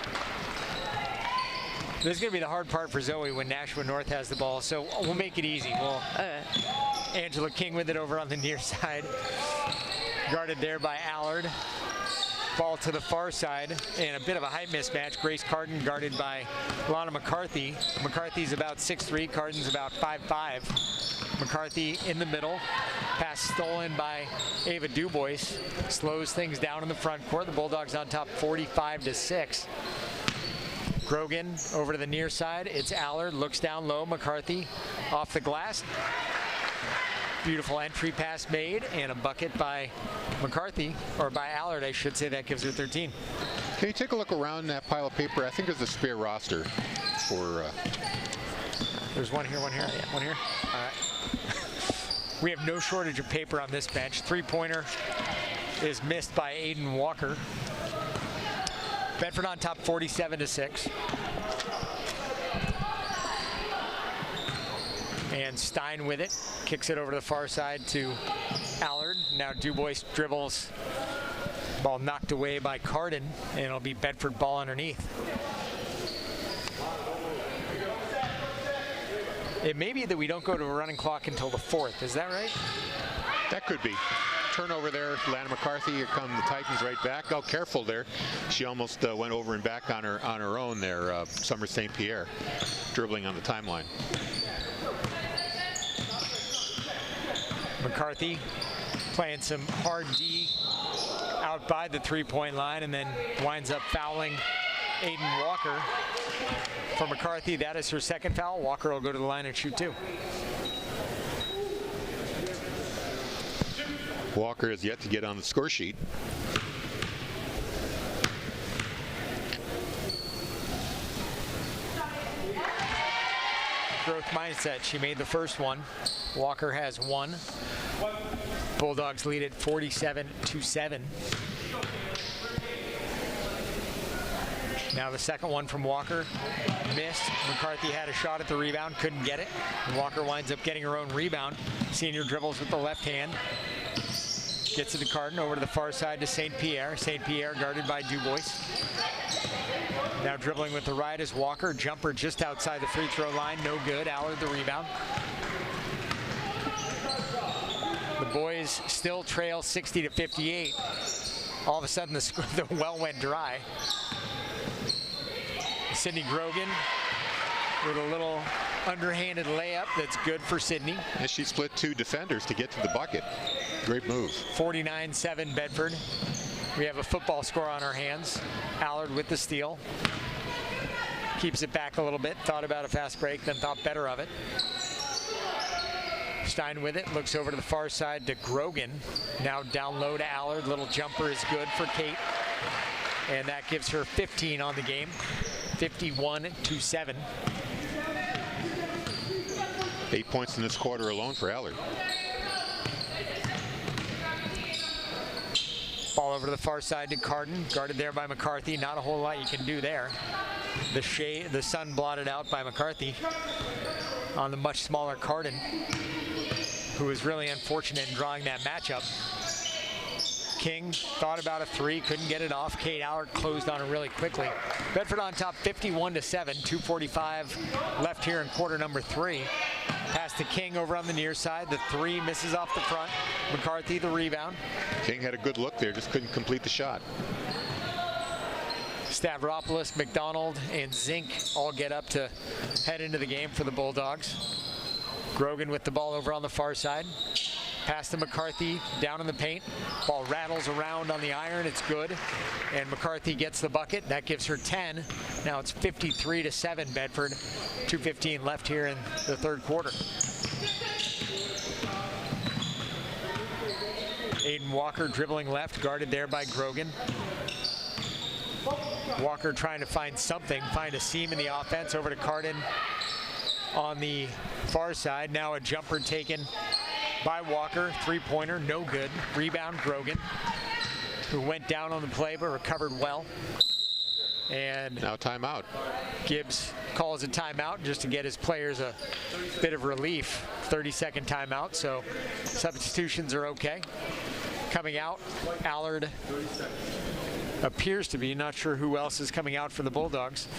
This is going to be the hard part for Zoe when Nashua North has the ball, so we'll make it easy. Angela King with it over on the near side. Guarded there by Allard. Ball to the far side, and a bit of a height mismatch. Grace Carden guarded by Lana McCarthy. McCarthy's about 6'3", Carden's about 5'5". McCarthy in the middle. Pass stolen by Ava Dubois. Slows things down in the front court. The Bulldogs on top 45-6. Grogan over to the near side. It's Allard, looks down low. McCarthy off the glass. Beautiful entry pass made, and a bucket by McCarthy, or by Allard, I should say. That gives her 13. Can you take a look around that pile of paper? I think there's a spare roster for... There's one here, one here, one here. All right. We have no shortage of paper on this bench. 3-pointer is missed by Aiden Walker. Bedford on top 47-6. And Stein with it, kicks it over to the far side to Allard. Now Dubois dribbles, ball knocked away by Carden, and it'll be Bedford ball underneath. It may be that we don't go to a running clock until the 4th, is that right? That could be. Turnover there, Lana McCarthy. Here come the Titans right back. Oh, careful there. She almost went over and back on her own there. Summer St. Pierre dribbling on the timeline. McCarthy playing some hard D out by the three-point line and then winds up fouling Aiden Walker. For McCarthy, that is her second foul. Walker will go to the line and shoot 2. Walker has yet to get on the score sheet. Growth mindset. She made the first one. Walker has 1. Bulldogs lead it 47-7. Now the second one from Walker, missed. McCarthy had a shot at the rebound, couldn't get it. And Walker winds up getting her own rebound. Senior dribbles with the left hand. Gets it to Carden, over to the far side to St. Pierre. St. Pierre guarded by Dubois. Now dribbling with the right is Walker. Jumper just outside the free throw line, no good. Allard the rebound. The boys still trail 60-58. All of a sudden the well went dry. Sydney Grogan with a little underhanded layup that's good for Sydney. And she split 2 defenders to get to the bucket. Great move. 49-7 Bedford. We have a football score on our hands. Allard with the steal. Keeps it back a little bit. Thought about a fast break, then thought better of it. Stein with it. Looks over to the far side to Grogan. Now down low to Allard. Little jumper is good for Kate. And that gives her 15 on the game. 51-7. 8 points in this quarter alone for Allard. Ball over to the far side to Carden, guarded there by McCarthy. Not a whole lot you can do there. The sun blotted out by McCarthy on the much smaller Carden, who was really unfortunate in drawing that matchup. King thought about a 3, couldn't get it off. Kate Allard closed on it really quickly. Bedford on top 51-7, 2:45 left here in quarter number 3. Pass to King over on the near side. The 3 misses off the front. McCarthy the rebound. King had a good look there, just couldn't complete the shot. Stavropoulos, McDonald, and Zink all get up to head into the game for the Bulldogs. Grogan with the ball over on the far side. Pass to McCarthy, down in the paint. Ball rattles around on the iron, it's good. And McCarthy gets the bucket, that gives her 10. Now it's 53-7 Bedford. 2:15 left here in the third quarter. Aiden Walker dribbling left, guarded there by Grogan. Walker trying to find something, find a seam in the offense. Over to Carden on the far side. Now a jumper taken by Walker, 3-pointer, no good. Rebound Grogan, who went down on the play but recovered well. And now timeout. Gibbs calls a timeout just to get his players a bit of relief. 30-second timeout, so substitutions are okay. Coming out, Allard appears to be, not sure who else is coming out for the Bulldogs.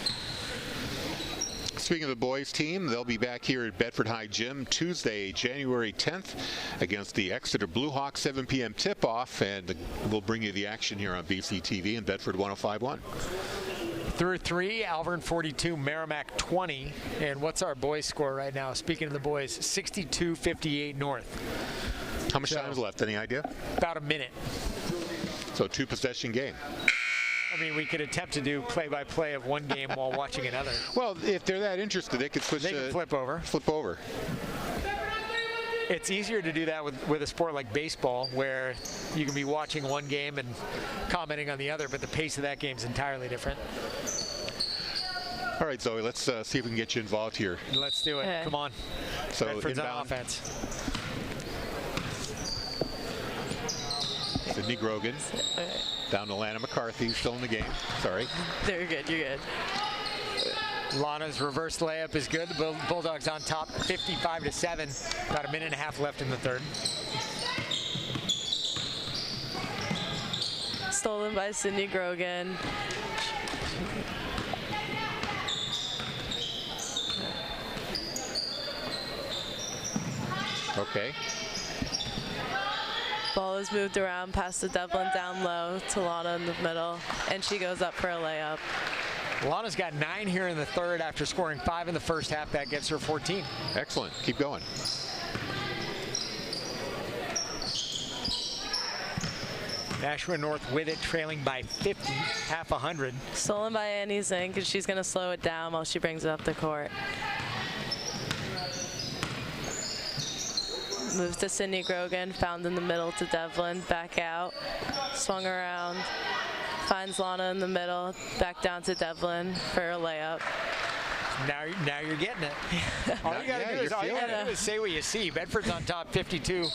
Speaking of the boys team, they'll be back here at Bedford High Gym Tuesday, January 10th against the Exeter Blue Hawks, 7 p.m. tip-off, and we'll bring you the action here on BCTV and Bedford 105.1. Through 3, Alvern 42, Merrimack 20. And what's our boys score right now? Speaking of the boys, 62-58 North. How much time is left? Any idea? About a minute. So 2-possession game. I mean, we could attempt to do play-by-play of one game while watching another. Well, if they're that interested, they could switch. They can flip over. Flip over. It's easier to do that with a sport like baseball, where you can be watching one game and commenting on the other, but the pace of that game is entirely different. All right, Zoe, let's see if we can get you involved here. Let's do it. Come on. So Bedford's on inbound. offense. Sydney Grogan. Okay. Down to Lana McCarthy, still in the game. Sorry. You're good. You're good. Lana's reverse layup is good. The Bulldogs on top, 55-7. About a minute and a half left in the third. Stolen by Sydney Grogan. Okay. Ball is moved around past the Devlin down low to Lana in the middle, and she goes up for a layup. Lana's got 9 here in the third after scoring 5 in the first half. That gets her 14. Excellent. Keep going. Nashua North with it, trailing by 50, half 100. Stolen by Annie Zink, and she's going to slow it down while she brings it up the court. Moves to Sydney Grogan, found in the middle to Devlin, back out, swung around, finds Lana in the middle, back down to Devlin for a layup. Now you're getting it. All you gotta do is say what you see. Bedford's on top 52,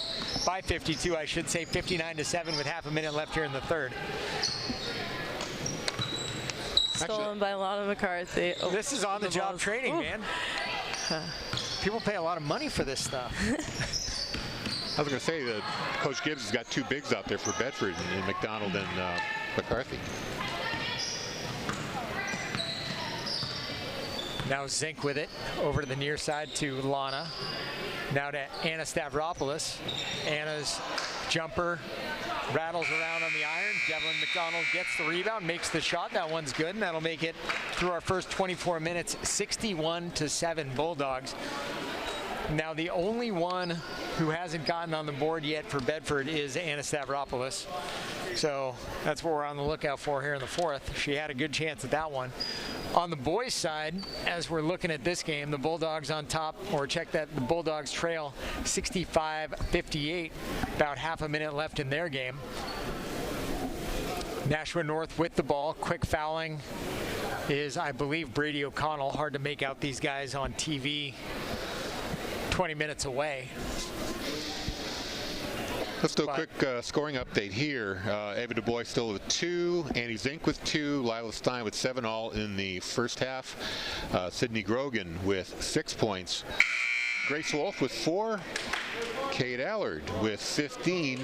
by 52, I should say, 59-7 with half a minute left here in the third. Stolen by Lana McCarthy. Oh, this is on-the-job training, man. People pay a lot of money for this stuff. I was going to say that Coach Gibbs has got 2 bigs out there for Bedford and McDonald and McCarthy. Now Zink with it, over to the near side to Lana. Now to Anna Stavropoulos. Anna's jumper rattles around on the iron. Devlin McDonald gets the rebound, makes the shot. That one's good, and that'll make it through our first 24 minutes, 61-7 Bulldogs. Now the only one who hasn't gotten on the board yet for Bedford is Anna Stavropoulos. So that's what we're on the lookout for here in the fourth. She had a good chance at that one. On the boys' side, as we're looking at this game, the Bulldogs on top, or check that, the Bulldogs trail 65-58, about half a minute left in their game. Nashua North with the ball, quick fouling is, I believe, Brady O'Connell. Hard to make out these guys on TV 20 minutes away. Let's do a quick scoring update here. Ava Du Bois still with 2, Annie Zink with 2, Lila Stein with 7 all in the first half. Sydney Grogan with 6 points. Grace Wolf with 4, Kate Allard with 15.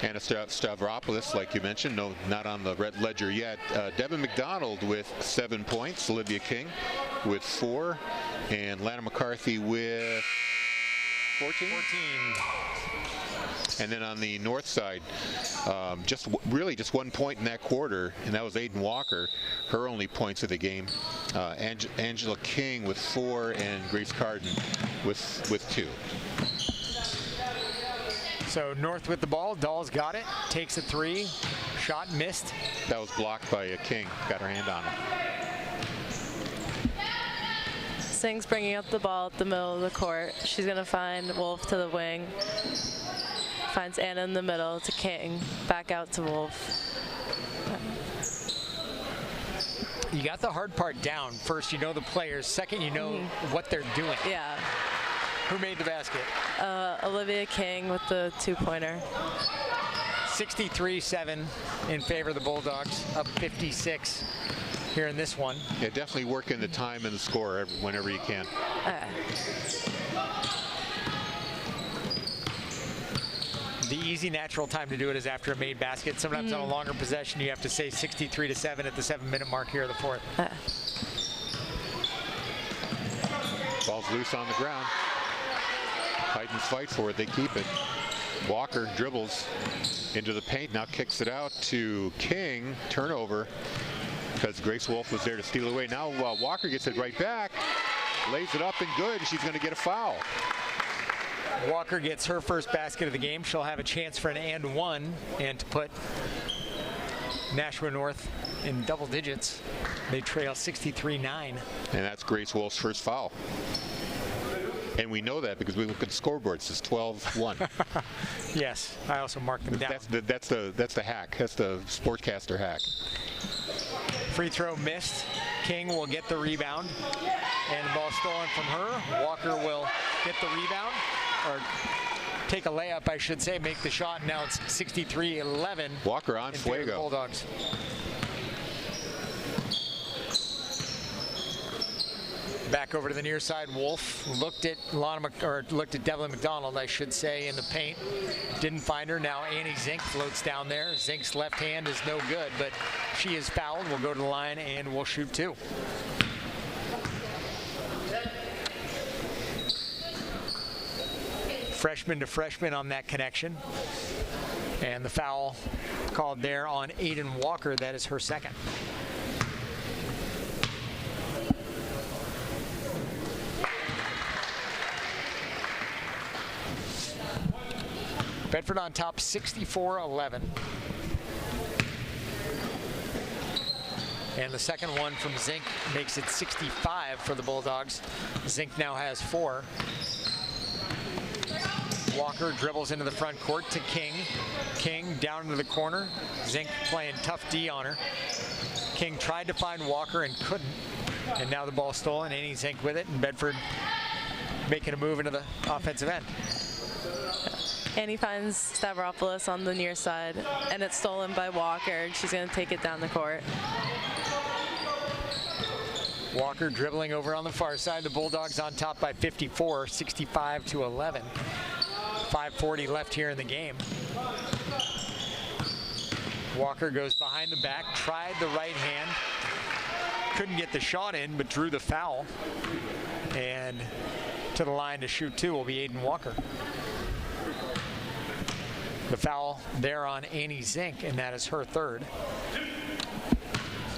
Anna Stavropoulos, like you mentioned, no, not on the red ledger yet. Devin McDonald with 7 points. Olivia King with 4. And Lana McCarthy with 14. And then on the north side, just 1 point in that quarter, and that was Aiden Walker, her only points of the game. Angela King with 4, and Grace Carden with 2. So North with the ball, Dahl's got it, takes a 3, shot missed. That was blocked by King, got her hand on it. Singh's bringing up the ball at the middle of the court. She's going to find Wolf to the wing. Finds Anna in the middle to King. Back out to Wolf. You got the hard part down. First, you know the players. Second, you know what they're doing. Yeah. Who made the basket? Olivia King with the 2-pointer. 63-7 in favor of the Bulldogs, up 56 here in this one. Yeah, definitely work in the time and the score whenever you can. The easy, natural time to do it is after a made basket. Sometimes on a longer possession, you have to say 63-7 at the 7-minute mark here of the fourth. Ball's loose on the ground. Titans fight for it. They keep it. Walker dribbles into the paint. Now kicks it out to King. Turnover because Grace Wolf was there to steal away. Now Walker gets it right back. Lays it up and good. She's going to get a foul. Walker gets her first basket of the game. She'll have a chance for an and one and to put Nashua North in double digits. They trail 63-9. And that's Grace Wolf's first foul. And we know that because we look at the scoreboard. It says 12-1. Yes, I also marked them down. That's the hack. That's the sportscaster hack. Free throw missed. King will get the rebound. And the ball stolen from her. Walker will get the rebound. Or take a layup, I should say, make the shot. Now it's 63-11. Walker on in favor of the fuego. Bulldogs. Back over to the near side. Wolf looked at Devlin McDonald, I should say, in the paint. Didn't find her. Now Annie Zink floats down there. Zink's left hand is no good, but she is fouled. We'll go to the line and we'll shoot 2. Freshman to freshman on that connection. And the foul called there on Aiden Walker. That is her second. Bedford on top 64-11. And the second one from Zink makes it 65 for the Bulldogs. Zink now has 4. Walker dribbles into the front court to King. King down into the corner. Zink playing tough D on her. King tried to find Walker and couldn't. And now the ball stolen. Annie Zink with it, and Bedford making a move into the offensive end. Annie finds Stavropoulos on the near side, and it's stolen by Walker. She's going to take it down the court. Walker dribbling over on the far side. The Bulldogs on top by 54, 65-11. 5:40 left here in the game. Walker goes behind the back, tried the right hand. Couldn't get the shot in, but drew the foul. And to the line to shoot 2 will be Aiden Walker. The foul there on Annie Zink, and that is her third.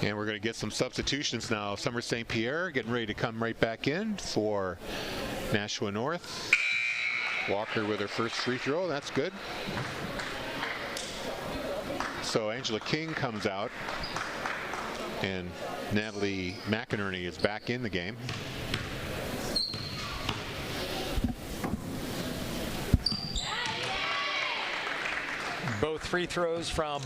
And we're going to get some substitutions now. Summer St. Pierre getting ready to come right back in for Nashua North. Walker with her first free throw. That's good. So Angela King comes out, and Natalie McInerney is back in the game. Both free throws from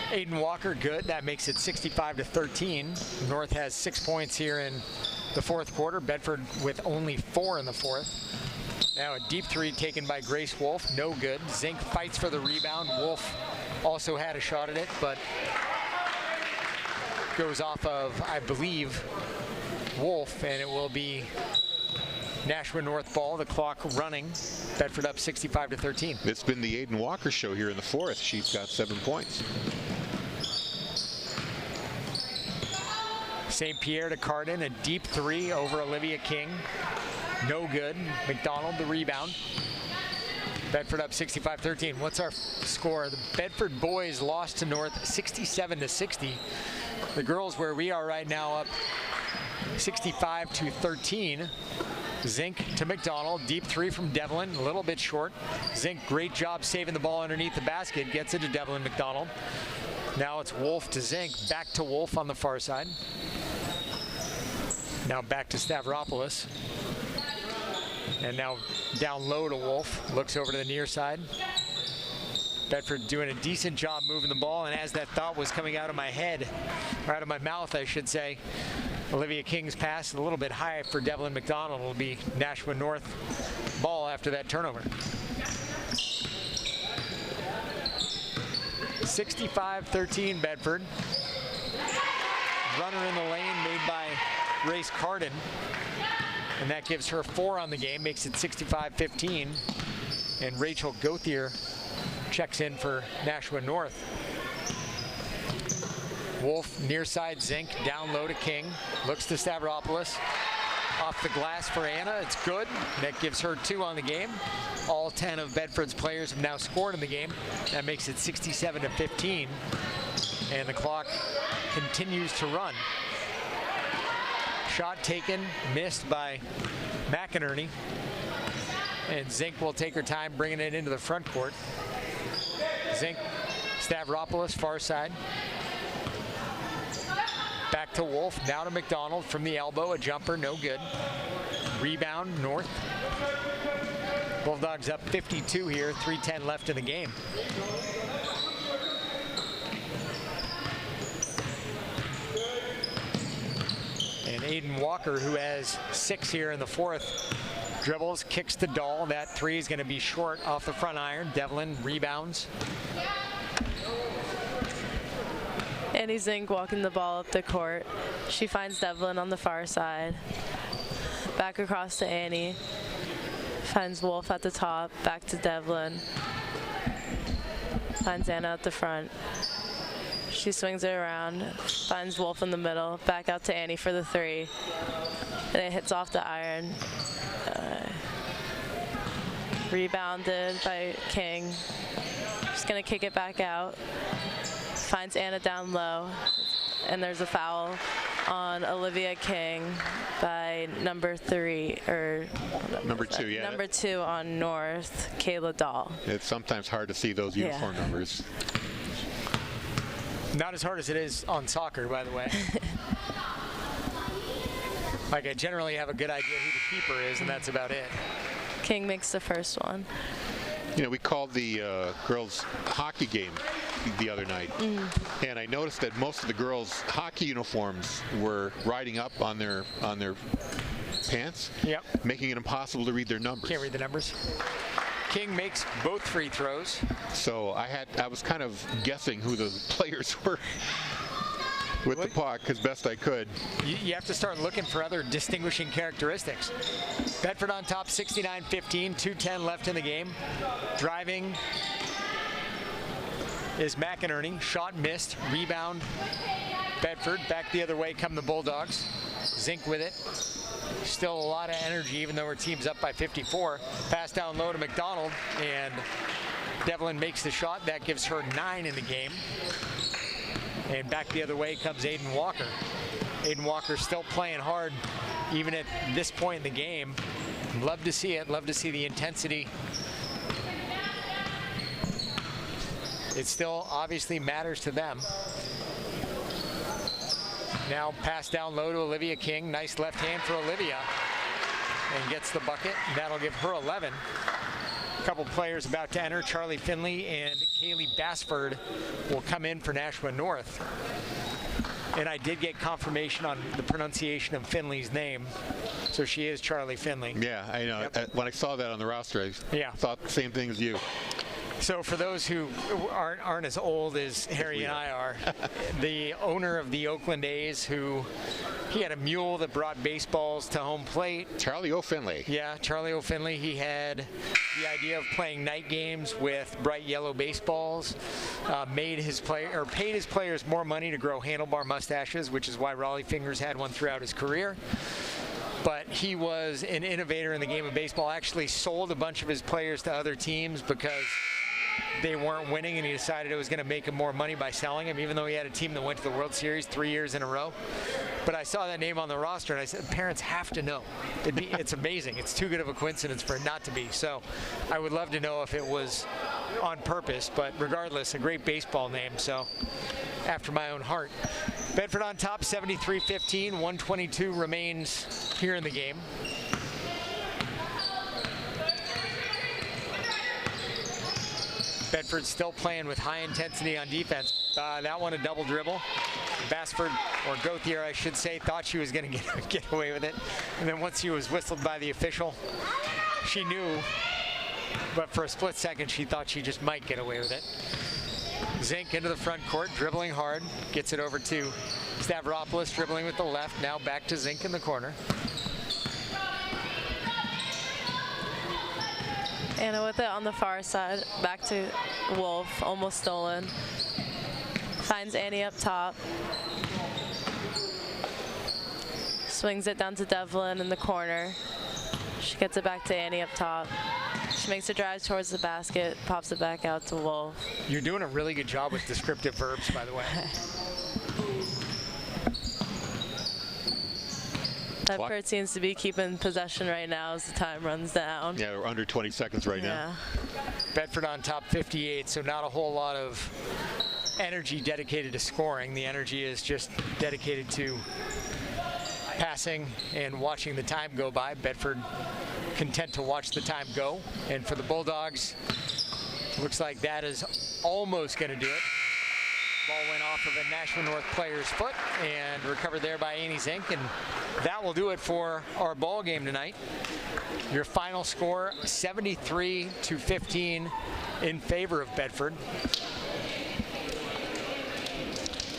Aiden Walker good. That makes it 65-13. North has 6 points here in the fourth quarter. Bedford with only 4 in the fourth. Now a deep 3 taken by Grace Wolf. No good. Zink fights for the rebound. Wolf also had a shot at it, but goes off of, I believe, Wolf, and it will be Nashua North ball. The clock running. Bedford up 65-13. It's been the Aiden Walker show here in the fourth. She's got 7 points. St. Pierre to Cardin, a deep 3 over Olivia King. No good. McDonald the rebound. Bedford up 65-13. What's our score? The Bedford boys lost to North 67-60. The girls, where we are right now, up 65-13. Zink to McDonald, deep 3 from Devlin, a little bit short. Zink, great job saving the ball underneath the basket, gets it to Devlin McDonald. Now it's Wolf to Zink, back to Wolf on the far side. Now back to Stavropoulos. And now down low to Wolf, looks over to the near side. Bedford doing a decent job moving the ball, and as that thought was coming out of my head, or out of my mouth, I should say, Olivia King's pass a little bit high for Devlin McDonald. Will be Nashua North ball after that turnover. 65-13 Bedford. Runner in the lane made by Grace Cardin, and that gives her 4 on the game, makes it 65-15. And Rachel Gauthier checks in for Nashua North. Wolf near side Zink, down low to King, looks to Stavropoulos, off the glass for Anna, it's good. That gives her 2 on the game. All 10 of Bedford's players have now scored in the game. That makes it 67-15, and the clock continues to run. Shot taken, missed by McInerney, and Zink will take her time bringing it into the front court. Zink, Stavropoulos, far side. Back to Wolf, now to McDonald from the elbow, a jumper, no good. Rebound, North. Bulldogs up 52 here, 3:10 left in the game. And Aiden Walker, who has 6 here in the fourth, Dribbles, kicks to Dahl. That three is going to be short off the front iron. Devlin rebounds. Annie Zink walking the ball up the court. She finds Devlin on the far side. Back across to Annie. Finds Wolf at the top. Back to Devlin. Finds Anna at the front. She swings it around. Finds Wolf in the middle. Back out to Annie for the three. And it hits off the iron. Rebounded by King. She's going to kick it back out. Finds Anna down low. And there's a foul on Olivia King by number 3, or number 2, yeah. Number 2 on North, Kayla Dahl. It's sometimes hard to see those uniform numbers. Not as hard as it is on soccer, by the way. Like, I generally have a good idea who the keeper is, and that's about it. King makes the first one. You know, we called the girls' hockey game the other night, and I noticed that most of the girls' hockey uniforms were riding up on their pants, making it impossible to read their numbers. Can't read the numbers. King makes both free throws. So I was kind of guessing who the players were with the puck as best I could. You have to start looking for other distinguishing characteristics. Bedford on top, 69-15, 2:10 left in the game. Driving is McInerney. Shot missed. Rebound. Bedford. Back the other way come the Bulldogs. Zink with it. Still a lot of energy, even though her team's up by 54. Pass down low to McDonald, and Devlin makes the shot. That gives her 9 in the game. And back the other way comes Aiden Walker. Aiden Walker still playing hard, even at this point in the game. Love to see it. Love to see the intensity. It still obviously matters to them. Now pass down low to Olivia King. Nice left hand for Olivia. And gets the bucket. That'll give her 11. A couple players about to enter. Charlie Finley and Kaylee Bassford will come in for Nashua North. And I did get confirmation on the pronunciation of Finley's name. So she is Charlie Finley. Yeah, I know. Yep. When I saw that on the roster, I thought the same thing as you. So for those who aren't as old as Harry and I are, the owner of the Oakland A's, he had a mule that brought baseballs to home plate. Charlie O'Finley. Yeah, Charlie O'Finley. He had the idea of playing night games with bright yellow baseballs. Paid his players more money to grow handlebar mustaches, which is why Raleigh Fingers had one throughout his career. But he was an innovator in the game of baseball. Actually sold a bunch of his players to other teams because they weren't winning, and he decided it was going to make him more money by selling him, even though he had a team that went to the World Series 3 years in a row. But I saw that name on the roster, and I said, parents have to know. It's amazing. It's too good of a coincidence for it not to be. So I would love to know if it was on purpose, but regardless, a great baseball name, so after my own heart. Bedford on top, 73-15, 122 remains here in the game. Bedford still playing with high intensity on defense. That one a double dribble. Bassford, or Gauthier I should say, thought she was going to get away with it. And then once she was whistled by the official, she knew, but for a split second she thought she just might get away with it. Zink into the front court, dribbling hard, gets it over to Stavropoulos, dribbling with the left, now back to Zink in the corner. Anna with it on the far side, back to Wolf, almost stolen. Finds Annie up top. Swings it down to Devlin in the corner. She gets it back to Annie up top. She makes a drive towards the basket, pops it back out to Wolf. You're doing a really good job with descriptive verbs, by the way. Bedford seems to be keeping possession right now as the time runs down. Yeah, we're under 20 seconds right now. Bedford on top 58, so not a whole lot of energy dedicated to scoring. The energy is just dedicated to passing and watching the time go by. Bedford content to watch the time go. And for the Bulldogs, looks like that is almost going to do it. Ball went off of a Nashua North player's foot and recovered there by Annie Zink, and that will do it for our ball game tonight. Your final score, 73-15 in favor of Bedford.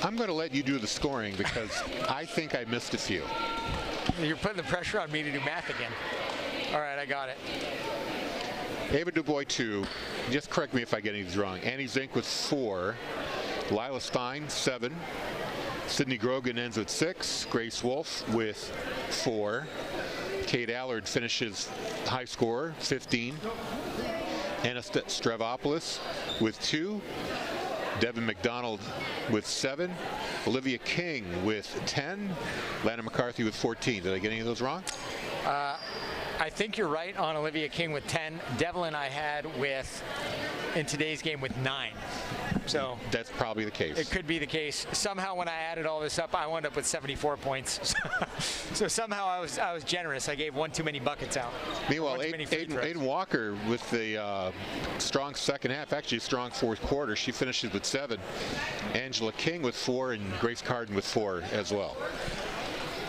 I'm going to let you do the scoring because I think I missed a few. You're putting the pressure on me to do math again. All right, I got it. Ava Dubois 2. Just correct me if I get any of these wrong. Annie Zink with 4. Lila Stein 7. Sydney Grogan ends with 6. Grace Wolf with 4. Kate Allard finishes high scorer, 15. Anna Stravopoulos with 2. Devin McDonald with 7. Olivia King with 10. Lana McCarthy with 14. Did I get any of those wrong? I think you're right on Olivia King with 10. Devlin I had with, in today's game, with 9. So that's probably the case. It could be the case. Somehow when I added all this up, I wound up with 74 points. So somehow I was generous. I gave one too many buckets out. Meanwhile, Aiden Walker with the strong second half, actually a strong fourth quarter. She finishes with 7. Angela King with 4 and Grace Carden with 4 as well.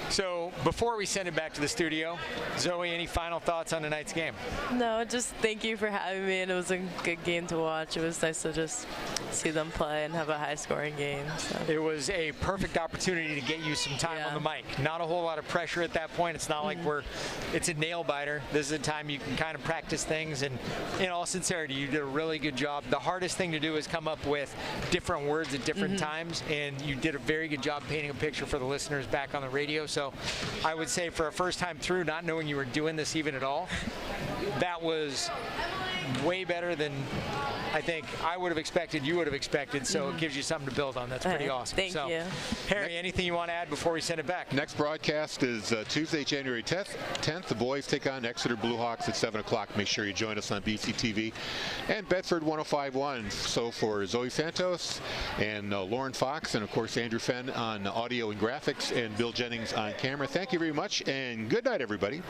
So before we send it back to the studio, Zoe, any final thoughts on tonight's game? No, just thank you for having me, and it was a good game to watch. It was nice to just see them play and have a high-scoring game. So. It was a perfect opportunity to get you some time on the mic. Not a whole lot of pressure at that point. It's not like it's a nail-biter. This is a time you can kind of practice things, and in all sincerity, you did a really good job. The hardest thing to do is come up with different words at different times, and you did a very good job painting a picture for the listeners back on the radio. So I would say for a first time through, not knowing you were doing this even at all, that was way better than I think I would have expected, you would have expected, so it gives you something to build on. That's pretty awesome. Thank you. Harry, anything you want to add before we send it back? Next broadcast is Tuesday, January 10th. The boys take on Exeter Bluehawks at 7 o'clock. Make sure you join us on BCTV and Bedford 105.1. So for Zoe Santos and Lauren Fox, and of course Andrew Fenn on audio and graphics, and Bill Jennings on camera, thank you very much, and good night, everybody.